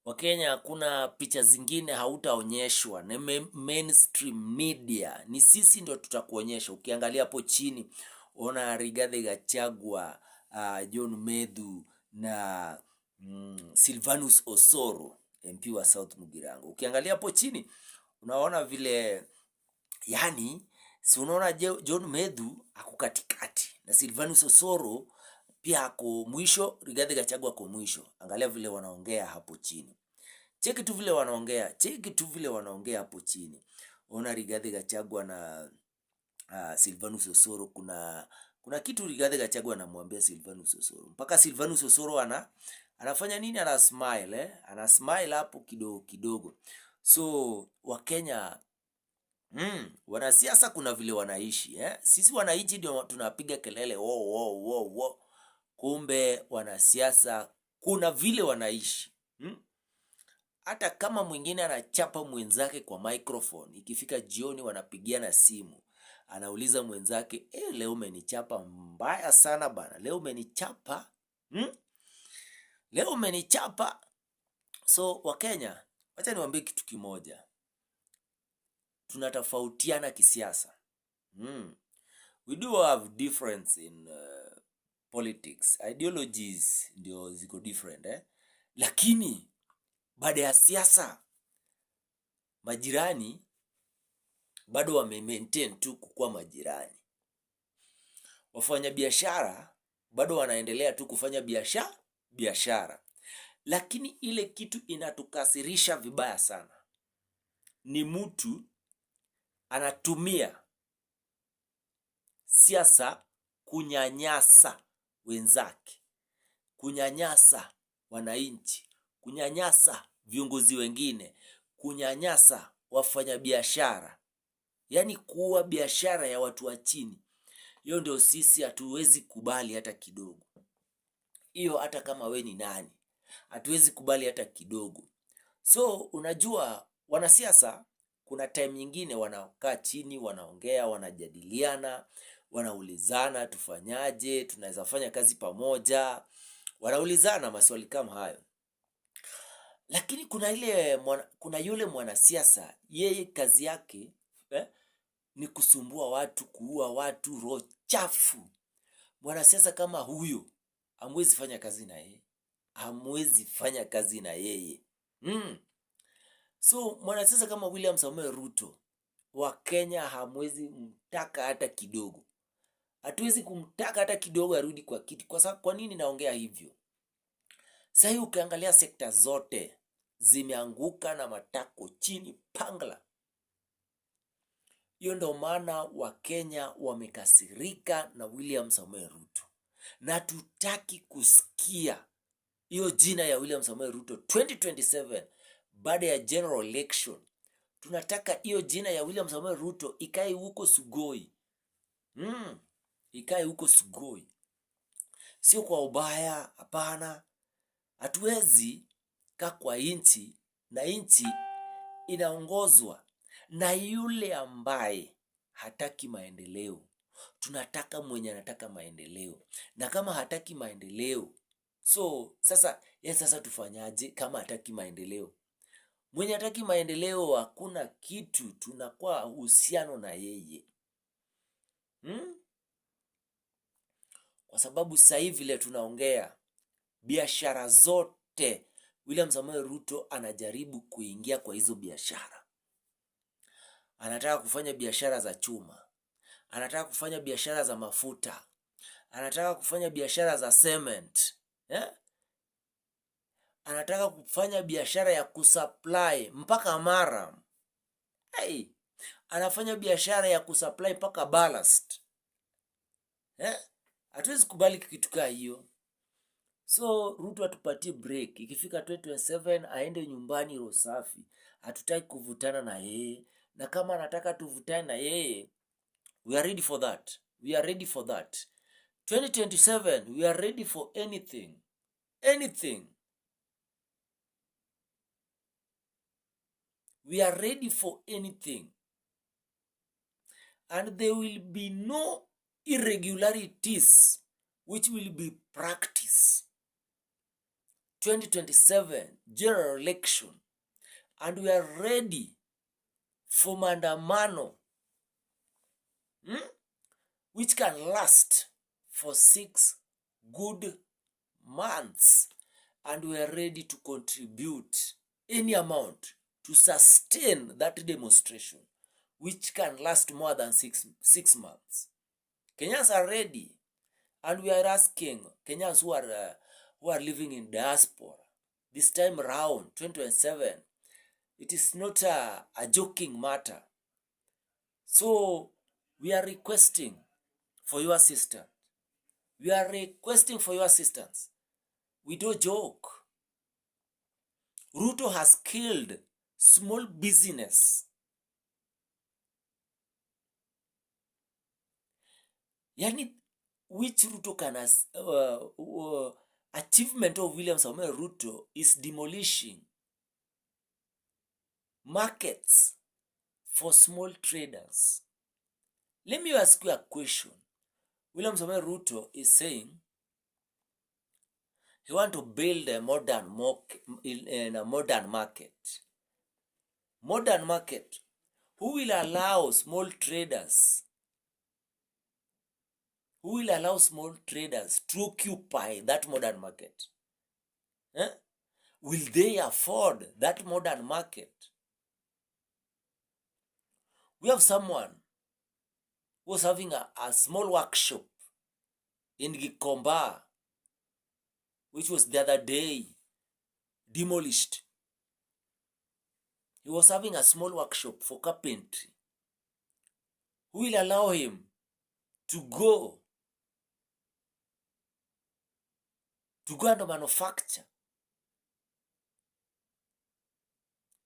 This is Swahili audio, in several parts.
Wakenya hakuna picha zingine hautaonyeshwa na mainstream media. Ni sisi ndio tutakuonyesha. Ukiangalia hapo chini ona Rigathi Gachagua, John Medhu na Silvanus Osoro, MP wa South Mugirango. Ukiangalia hapo chini unaona vile, yani si unaona John Medhu ako katikati na Silvanus Osoro pia ako mwisho, Rigathi Gachagua ako mwisho. Angalia vile wanaongea hapo chini. Cheki tu vile wanaongea hapo chini. Ona Rigathi Gachagua na Silvanus Osoro, kuna kitu Rigathi Gachagua anamwambia Silvanus Osoro. Mpaka Silvanus Osoro anafanya nini? Ana smile, ana smile hapo kidogo kidogo. So Wakenya wanasiasa kuna vile wanaishi, sisi wananchi ndio tunapiga kelele wo. Kumbe wanasiasa kuna vile wanaishi. Hata kama mwingine anachapa mwenzake kwa microphone, ikifika jioni wanapigiana simu, anauliza mwenzake, leo umenichapa mbaya sana bana, leo umenichapa leo umenichapa. So Wakenya, wacha niwaambie kitu kimoja, tunatofautiana kisiasa. We do have difference in politics, ideologies ndio ziko different, lakini baada ya siasa majirani bado wame maintain tu kukuwa majirani. Wafanya biashara bado wanaendelea tu kufanya biashara. Lakini ile kitu inatukasirisha vibaya sana ni mtu anatumia siasa kunyanyasa wenzake, kunyanyasa wananchi, kunyanyasa viongozi wengine, kunyanyasa wafanya biashara. Yaani kuua biashara ya watu wa chini. Hiyo ndio sisi hatuwezi kubali hata kidogo. Hiyo hata kama we ni nani, hatuwezi kubali hata kidogo. So unajua wanasiasa kuna time nyingine wanakaa chini, wanaongea, wanajadiliana, wanaulizana tufanyaje, tunaweza fanya kazi pamoja. Wanaulizana maswali kama hayo. Lakini kuna yule mwanasiasa, yeye kazi yake ni kusumbua watu, kuua watu, roho chafu. Mwanasiasa kama huyo hamwezi fanya kazi na yeye, hamwezi fanya kazi na yeye. So mwanasiasa kama William Samoei Ruto wa Kenya hamwezi mtaka hata kidogo. Hatuwezi kumtaka hata kidogo arudi kwa kiti. Kwa nini naongea hivyo? Sasa ukiangalia sekta zote zimeanguka na matako chini pangla. Hiyo ndio maana Wakenya wamekasirika na William Samoei Ruto. Na tutaki kusikia hiyo jina ya William Samoei Ruto 2027 baada ya general election. Tunataka hiyo jina ya William Samoei Ruto ikae huko Sugoi. Ikae huko Sugoi. Sio kwa ubaya, hapana. Hatuwezi kaa kwa nchi na nchi inaongozwa na yule ambaye hataki maendeleo. Tunataka mwenye anataka maendeleo. Na kama hataki maendeleo, so sasa tufanyaje kama hataki maendeleo? Mwenye hataki maendeleo hakuna kitu tunakuwa uhusiano na yeye. Kwa sababu sasa hivi vile tunaongea, biashara zote William Samoei Ruto anajaribu kuingia kwa hizo biashara. Anataka kufanya biashara za chuma, anataka kufanya biashara za mafuta, anataka kufanya biashara za cement, anataka kufanya biashara ya kusupply mpaka Maram. Anafanya biashara ya kusupply mpaka ballast. Hatuwezi kubali kitu kama hiyo. So Ruto atupatie break. Ikifika 2027 aende nyumbani roho safi. Hatutaki kuvutana na yeye. Na kama anataka tuvutane na yeye, we are ready for that. We are ready for that. 2027 we are ready for anything. Anything. We are ready for anything. And there will be no irregularities which will be practiced 2027 general election, and we are ready for maandamano which can last for 6 good months, and we are ready to contribute any amount to sustain that demonstration which can last more than 6 months. Kenyans are ready, and we are asking Kenyans who are living in diaspora this time around 2027. It is not a joking matter. So we are requesting for your assistance. We are requesting for your assistance. We don't joke. Ruto has killed small business. Yani, which Ruto can achievement of William Samoei Ruto is demolishing markets for small traders. Let me ask you a question. William Samoei Ruto is saying he want to build a modern market. Modern market. Who will allow small traders? Who will allow small traders to occupy that modern market? Will they afford that modern market? We have someone who was having a small workshop in Gikomba, which was the other day demolished. He was having a small workshop for carpentry. Who will allow him to go and manufacture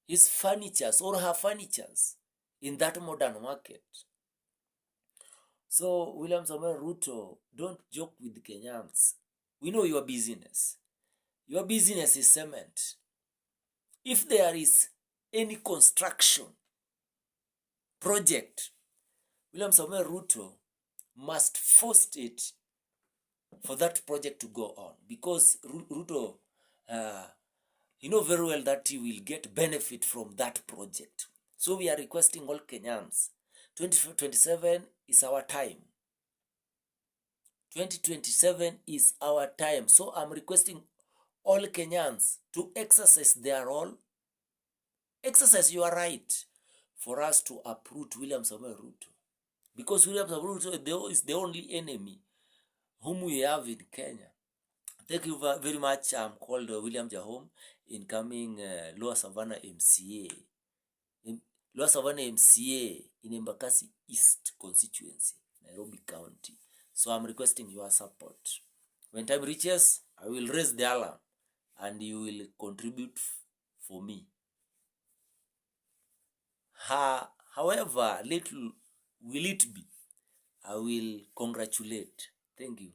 his furnitures or her furnitures in that modern market? So, William Samoei Ruto, don't joke with Kenyans. We know your business. Your business is cement. If there is any construction project, William Samoei Ruto must force it for that project to go on, because Ruto, you know very well that he will get benefit from that project. So we are requesting all Kenyans, 2027 is our time. 2027 is our time. So I'm requesting all Kenyans to exercise their role, exercise your right for us to uproot William Samoei Ruto. Because William Samoei Ruto is the only enemy whom we have in Kenya. Thank you very much. I'm called William Jahom, incoming Lower Savannah MCA. Lower Savannah MCA in Embakasi East constituency, Nairobi County. So I'm requesting your support. When time reaches, I will raise the alarm and you will contribute for me. However little will it be, I will congratulate. Thank you.